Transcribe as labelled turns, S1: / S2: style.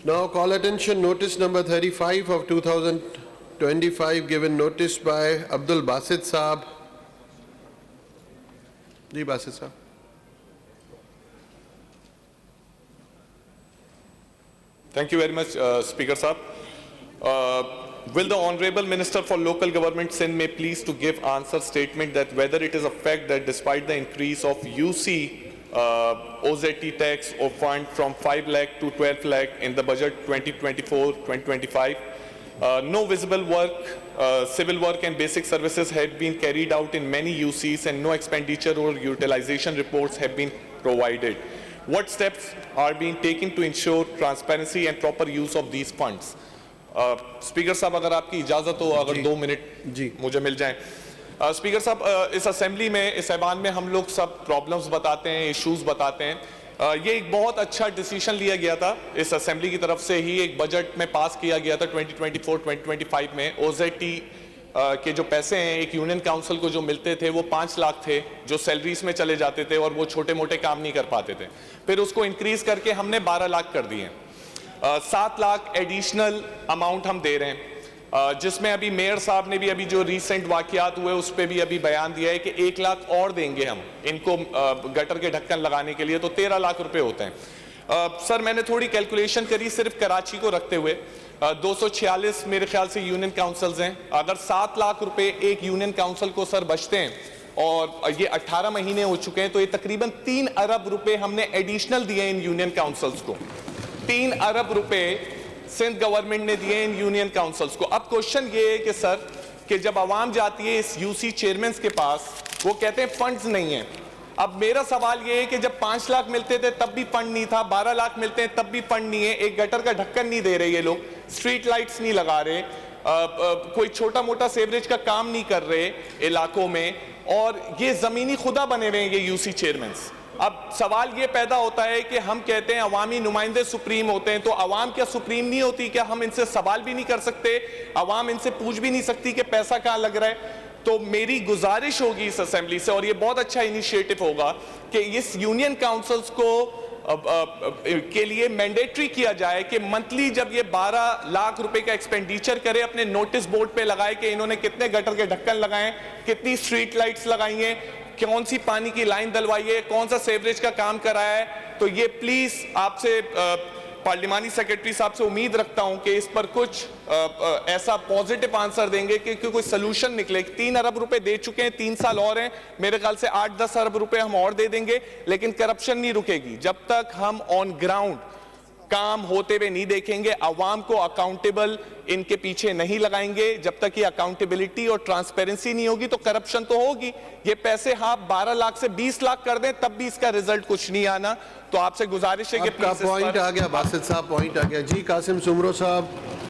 S1: Now call attention notice number 35 of 2025 given notice by Abdul Basit Saab. Ji Basit Saab.
S2: Thank you very much, Speaker Saab. Will the Honourable Minister for Local Government Sindh may please to give answer statement that whether it is a fact that despite the increase of UC OZT tax or fund from 5 lakh to 12 lakh in the budget 2024-2025, no visible work, civil work and basic services had been carried out in many UCs and no expenditure or utilization reports have been provided. What steps are being taken to ensure transparency and proper use of these funds? Speaker साहब अगर आपकी इजाज़त हो अगर 2 minute जी मुझे मिल जाएं। Speaker साहब इस असेंबली में इस ऐवान में हम लोग सब प्रॉब्लम्स बताते हैं, इश्यूज बताते हैं। ये एक बहुत अच्छा डिसीजन लिया गया था इस असेंबली की तरफ से ही, एक बजट में पास किया गया था 2024-2025 में। ओजेटी के जो पैसे हैं एक यूनियन काउंसिल को जो मिलते थे वो 5 लाख थे जो सैलरीज में चले जाते थे और वो छोटे मोटे काम नहीं कर पाते थे। फिर उसको इंक्रीज करके हमने 12 लाख कर दिए। 7 लाख एडिशनल अमाउंट हम दे रहे हैं, जिसमें अभी मेयर साहब ने भी अभी जो रिसेंट वाकयात हुए उस पर भी अभी बयान दिया है कि 1 लाख और देंगे हम इनको गटर के ढक्कन लगाने के लिए, तो 13 लाख रुपए होते हैं। सर मैंने थोड़ी कैलकुलेशन करी सिर्फ कराची को रखते हुए 246 मेरे ख्याल से यूनियन काउंसिल्स हैं। अगर 7 लाख रुपए एक यूनियन काउंसिल को सर बचते हैं और ये 18 महीने हो चुके हैं तो ये तकरीबन 3 अरब रुपए हमने एडिशनल दिए इन यूनियन काउंसिल्स को। 3 अरब रुपए सिंध गवर्नमेंट ने दिए इन यूनियन काउंसिल्स को। अब क्वेश्चन ये है कि सर कि जब आवाम जाती है इस यूसी चेयरमैन के पास वो कहते हैं फंड्स नहीं है। अब मेरा सवाल ये है कि जब 5 लाख मिलते थे तब भी फंड नहीं था, 12 लाख मिलते हैं तब भी फंड नहीं है, एक गटर का ढक्कन नहीं दे रहे ये लोग, स्ट्रीट लाइट्स नहीं लगा रहे, कोई छोटा मोटा सेवरेज का काम नहीं कर रहे इलाकों में, और ये जमीनी खुदा बने हुए हैं ये यूसी चेयरमैन। अब सवाल ये पैदा होता है कि हम कहते हैं अवामी नुमाइंदे सुप्रीम होते हैं, तो अवाम क्या सुप्रीम नहीं होती? क्या हम इनसे सवाल भी नहीं कर सकते? अवाम इनसे पूछ भी नहीं सकती कि पैसा कहाँ लग रहा है? तो मेरी गुजारिश होगी इस असेंबली से, और ये बहुत अच्छा इनिशिएटिव होगा कि इस यूनियन काउंसिल्स को के लिए मैंडेटरी किया जाए कि मंथली जब ये 12 लाख रुपए का एक्सपेंडिचर करे अपने नोटिस बोर्ड पे लगाए कि इन्होंने कितने गटर के ढक्कन लगाए, कितनी स्ट्रीट लाइट्स लगाई हैं, कौन सी पानी की लाइन डलवाई है, कौन सा सेवरेज का काम कराया है। तो ये प्लीज आपसे पार्लिमानी सेक्रेटरी साहब से उम्मीद रखता हूं कि इस पर कुछ ऐसा पॉजिटिव आंसर देंगे कि कोई सोल्यूशन निकले। 3 अरब रुपए दे चुके हैं, 3 साल और हैं, मेरे ख्याल से 8-10 अरब रुपए हम और दे देंगे, लेकिन करप्शन नहीं रुकेगी जब तक हम ऑन ग्राउंड काम होते हुए नहीं देखेंगे, अवाम को अकाउंटेबल इनके पीछे नहीं लगाएंगे। जब तक ये अकाउंटेबिलिटी और ट्रांसपेरेंसी नहीं होगी तो करप्शन तो होगी। ये पैसे हाँ 12 लाख से 20 लाख कर दें तब भी इसका रिजल्ट कुछ नहीं आना। तो आपसे गुजारिश है कि
S1: पॉइंट आ गया बासित साहब, पॉइंट आ गया जी। कासिम सुमरो साहब।